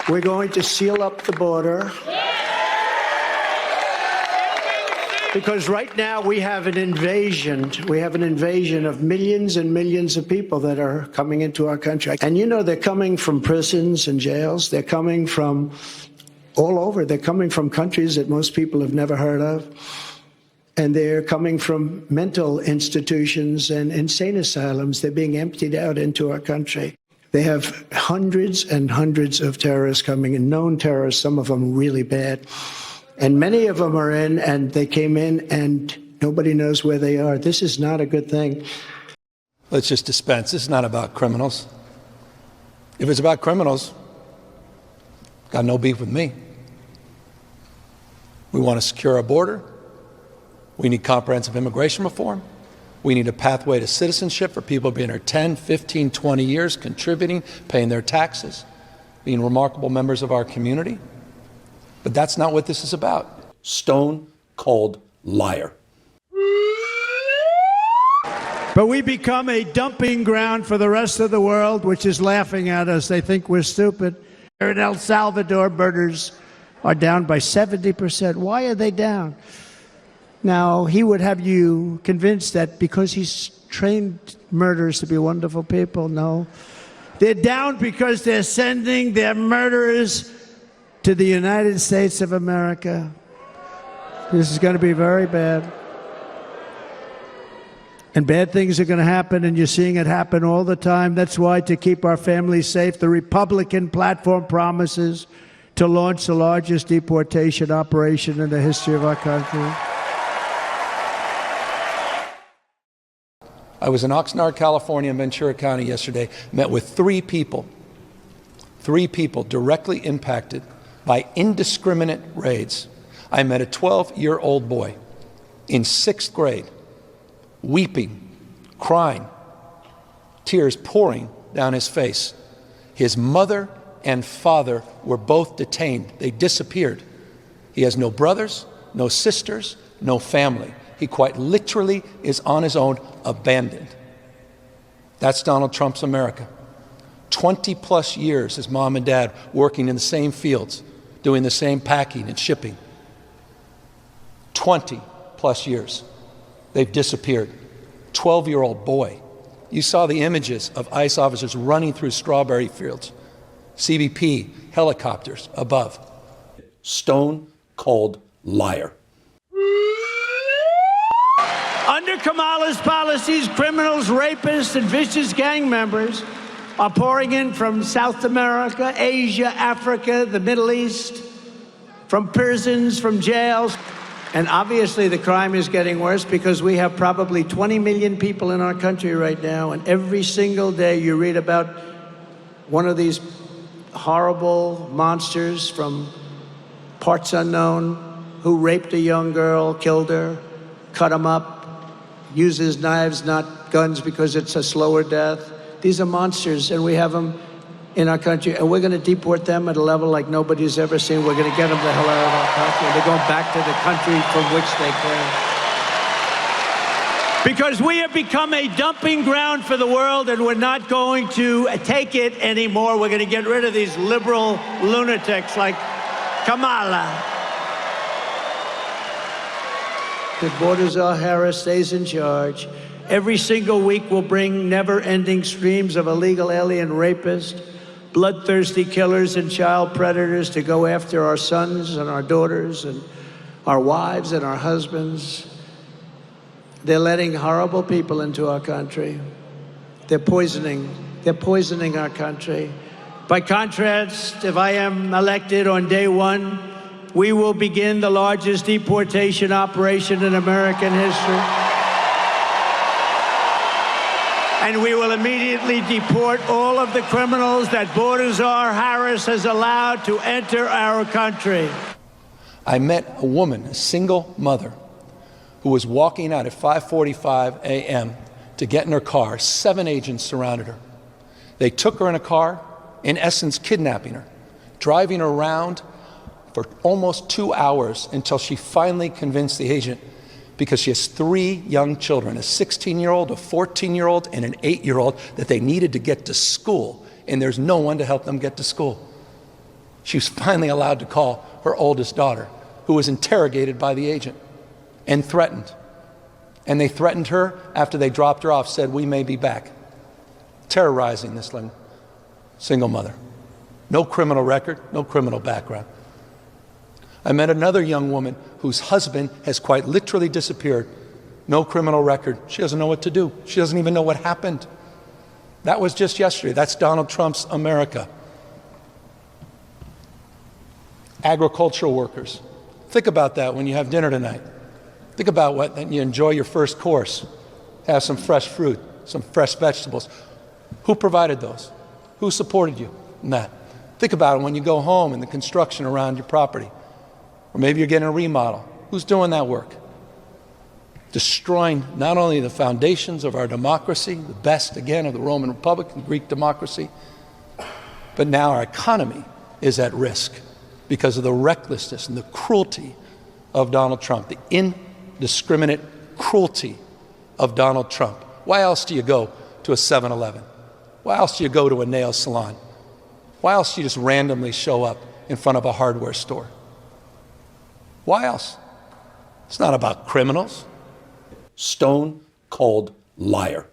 We're going to seal up the border. Because right now we have an invasion. We have an invasion of millions and millions of people that are coming into our country. And you know, they're coming from prisons and jails. They're coming from all over. They're coming from countries that most people have never heard of. And they're coming from mental institutions and insane asylums. They're being emptied out into our country. They have hundreds and hundreds of terrorists coming in, known terrorists, some of them really bad. And many of them are in, and they came in, and nobody knows where they are. This is not a good thing. Let's just dispense. This is not about criminals. If it's about criminals, got no beef with me. We want to secure our border. We need comprehensive immigration reform. We need a pathway to citizenship for people being here 10, 15, 20 years, contributing, paying their taxes, being remarkable members of our community. But that's not what this is about. Stone cold liar. But we become a dumping ground for the rest of the world, which is laughing at us. They think we're stupid. In El Salvador, murders are down by 70%. Why are they down? Now, he would have you convinced that because he's trained murderers to be wonderful people. No. They're down because they're sending their murderers to the United States of America. This is going to be very bad. And bad things are going to happen, and you're seeing it happen all the time. That's why, to keep our families safe, the Republican platform promises to launch the largest deportation operation in the history of our country. I was in Oxnard, California, in Ventura County yesterday, met with three people directly impacted by indiscriminate raids. I met a 12-year-old boy in 6th grade, weeping, crying, tears pouring down his face. His mother and father were both detained. They disappeared. He has no brothers, no sisters, no family. He quite literally is on his own, abandoned. That's Donald Trump's America. 20+ years his mom and dad working in the same fields, doing the same packing and shipping. 20+ years. They've disappeared. 12-year-old boy. You saw the images of ICE officers running through strawberry fields. CBP helicopters above. Stone cold liar. Under Kamala's policies, criminals, rapists, and vicious gang members are pouring in from South America, Asia, Africa, the Middle East, from prisons, from jails. And obviously the crime is getting worse because we have probably 20 million people in our country right now, and every single day you read about one of these horrible monsters from parts unknown who raped a young girl, killed her, cut him up, uses knives, not guns, because it's a slower death. These are monsters, and we have them in our country, and we're going to deport them at a level like nobody's ever seen. We're going to get them the hell out of our country. They're going back to the country from which they came. Because we have become a dumping ground for the world, and we're not going to take it anymore. We're going to get rid of these liberal lunatics like Kamala. The Baltazar Harris stays in charge. Every single week will bring never-ending streams of illegal alien rapists, bloodthirsty killers and child predators to go after our sons and our daughters and our wives and our husbands. They're letting horrible people into our country. They're poisoning our country. By contrast, if I am elected on day one, we will begin the largest deportation operation in American history. And we will immediately deport all of the criminals that Baltazar Harris has allowed to enter our country. I met a woman, a single mother, who was walking out at 5:45 a.m. to get in her car. 7 agents surrounded her. They took her in a car, in essence kidnapping her, driving her around for almost 2 hours until she finally convinced the agent, because she has 3 young children, a 16-year-old, a 14-year-old, and an 8-year-old, that they needed to get to school, and there's no one to help them get to school. She was finally allowed to call her oldest daughter, who was interrogated by the agent and threatened. And they threatened her after they dropped her off, said, "We may be back," terrorizing this single mother. No criminal record, no criminal background. I met another young woman whose husband has quite literally disappeared. No criminal record. She doesn't know what to do. She doesn't even know what happened. That was just yesterday. That's Donald Trump's America. Agricultural workers. Think about that when you have dinner tonight. Think about when you enjoy your first course. Have some fresh fruit, some fresh vegetables. Who provided those? Who supported you in that? Think about it when you go home and the construction around your property. Or maybe you're getting a remodel. Who's doing that work? Destroying not only the foundations of our democracy, the best, again, of the Roman Republic and Greek democracy, but now our economy is at risk because of the recklessness and the cruelty of Donald Trump, the indiscriminate cruelty of Donald Trump. Why else do you go to a 7-Eleven? Why else do you go to a nail salon? Why else do you just randomly show up in front of a hardware store? Why else? It's not about criminals. Stone cold liar.